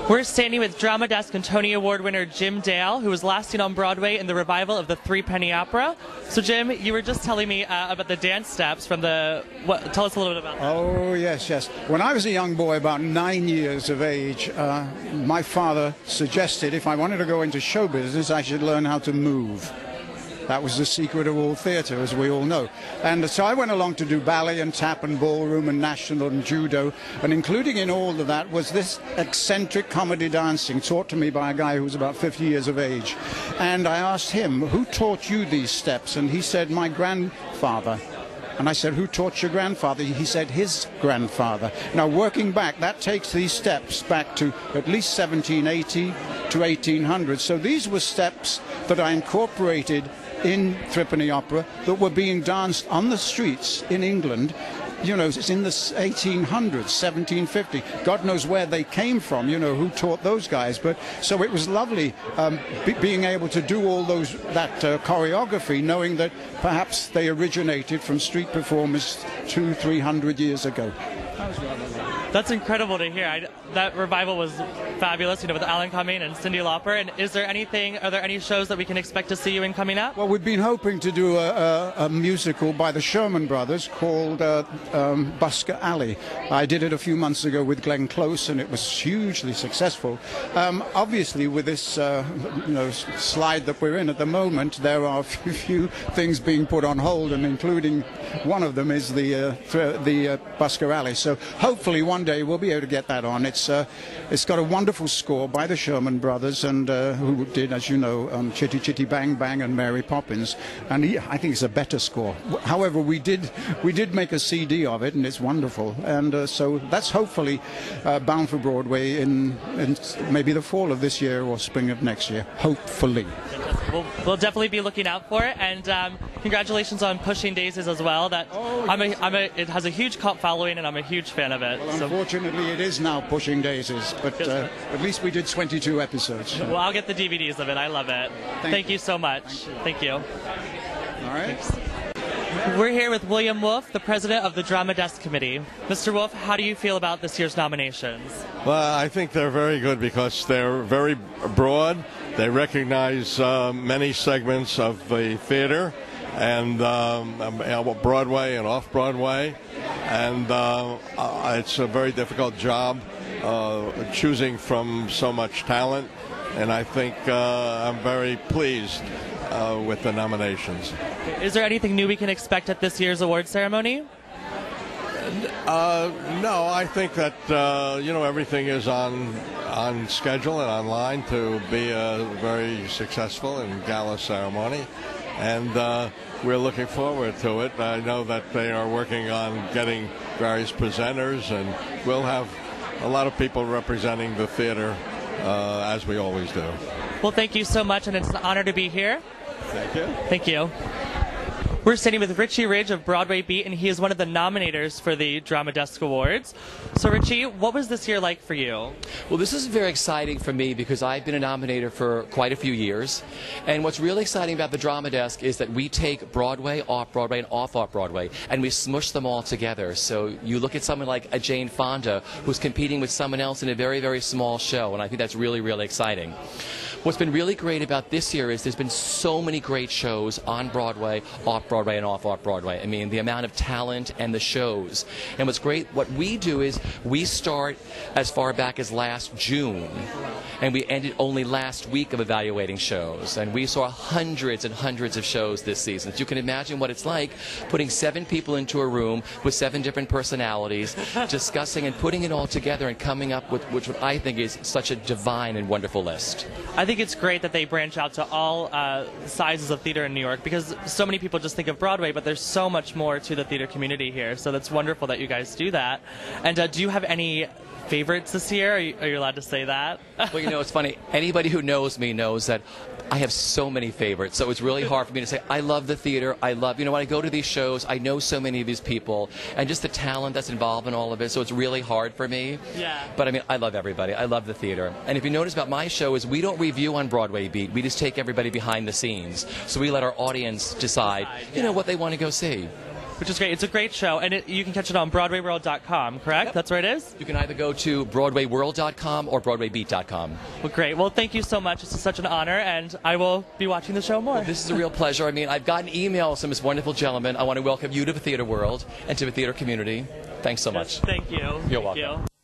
We're standing with Drama Desk and Tony Award winner Jim Dale, who was last seen on Broadway in the revival of the Threepenny Opera. So, Jim, you were just telling me about the dance steps from the... tell us a little bit about that. Oh, yes, yes. When I was a young boy, about 9 years of age, my father suggested if I wanted to go into show business, I should learn how to move. That was the secret of all theatre, as we all know. And so I went along to do ballet and tap and ballroom and national and judo. And including in all of that was this eccentric comedy dancing taught to me by a guy who was about 50 years of age. And I asked him, who taught you these steps? And he said, my grandfather. And I said, who taught your grandfather? He said, his grandfather. Now, working back, that takes these steps back to at least 1780 to 1800. So these were steps that I incorporated in Threepenny Opera that were being danced on the streets in England. You know, it's in the 1800s, 1750. God knows where they came from, you know, who taught those guys. But so it was lovely being able to do all that choreography, knowing that perhaps they originated from street performers 200-300 years ago. That's incredible to hear. That revival was fabulous, you know, with Alan Cummings and Cyndi Lauper. And are there any shows that we can expect to see you in coming up? Well, we've been hoping to do a musical by the Sherman Brothers called Busker Alley. I did it a few months ago with Glenn Close, and it was hugely successful. Obviously, with this slide that we're in at the moment, there are a few things being put on hold, and including one of them is the Busker Alley. So hopefully one day we'll be able to get that on. It's got a wonderful score by the Sherman Brothers, and who did, as you know, Chitty Chitty Bang Bang and Mary Poppins. And I think it's a better score. However, we did make a CD of it, and it's wonderful. And so that's hopefully bound for Broadway in maybe the fall of this year or spring of next year. Hopefully. We'll definitely be looking out for it, and congratulations on Pushing Daisies as well. It has a huge cult following, and I'm a huge fan of it. Well, unfortunately, it is now Pushing Daisies, but at least we did 22 episodes. Well, I'll get the DVDs of it. I love it. Thank you so much. Thank you. All right. Thanks. We're here with William Wolf, the president of the Drama Desk Committee. Mr. Wolf, how do you feel about this year's nominations? Well, I think they're very good because they're very broad. They recognize many segments of the theater, and Broadway and off-Broadway. And it's a very difficult job choosing from so much talent. And I think I'm very pleased with the nominations. Is there anything new we can expect at this year's award ceremony? No, I think that everything is on schedule and online to be a very successful and gala ceremony, and we're looking forward to it. I know that they are working on getting various presenters, and we'll have a lot of people representing the theater as we always do. Well, thank you so much, and it's an honor to be here. Thank you. Thank you. We're sitting with Richie Rage of Broadway Beat, and he is one of the nominators for the Drama Desk Awards. So, Richie, what was this year like for you? Well, this is very exciting for me because I've been a nominator for quite a few years. And what's really exciting about the Drama Desk is that we take Broadway, off-Broadway, and off-Broadway, and we smush them all together. So you look at someone like a Jane Fonda, who's competing with someone else in a very, very small show, and I think that's really, really exciting. What's been really great about this year is there's been so many great shows on Broadway, off-Broadway, and off-Broadway. I mean, the amount of talent and the shows. And what's great, what we do is we start as far back as last June, and we ended only last week of evaluating shows. And we saw hundreds and hundreds of shows this season. So you can imagine what it's like putting 7 people into a room with 7 different personalities, discussing and putting it all together and coming up with what I think is such a divine and wonderful list. I think it's great that they branch out to all sizes of theater in New York, because so many people just think of Broadway, but there's so much more to the theater community here. So that's wonderful that you guys do that. And do you have any favorites this year? Are you allowed to say that? Well, you know, it's funny. Anybody who knows me knows that I have so many favorites. So it's really hard for me to say, I love the theater. I love, when I go to these shows, I know so many of these people and just the talent that's involved in all of it. So it's really hard for me. Yeah. But I mean, I love everybody. I love the theater. And if you notice about my show is we don't review on Broadway Beat. We just take everybody behind the scenes. So we let our audience decide, what they want to go see. Which is great. It's a great show, and you can catch it on BroadwayWorld.com, correct? Yep. That's where it is? You can either go to BroadwayWorld.com or BroadwayBeat.com. Well, great. Well, thank you so much. This is such an honor, and I will be watching the show more. Well, this is a real pleasure. I mean, I've gotten emails from this wonderful gentleman. I want to welcome you to the theater world and to the theater community. Thanks so much. Thank you. You're Thank welcome. you.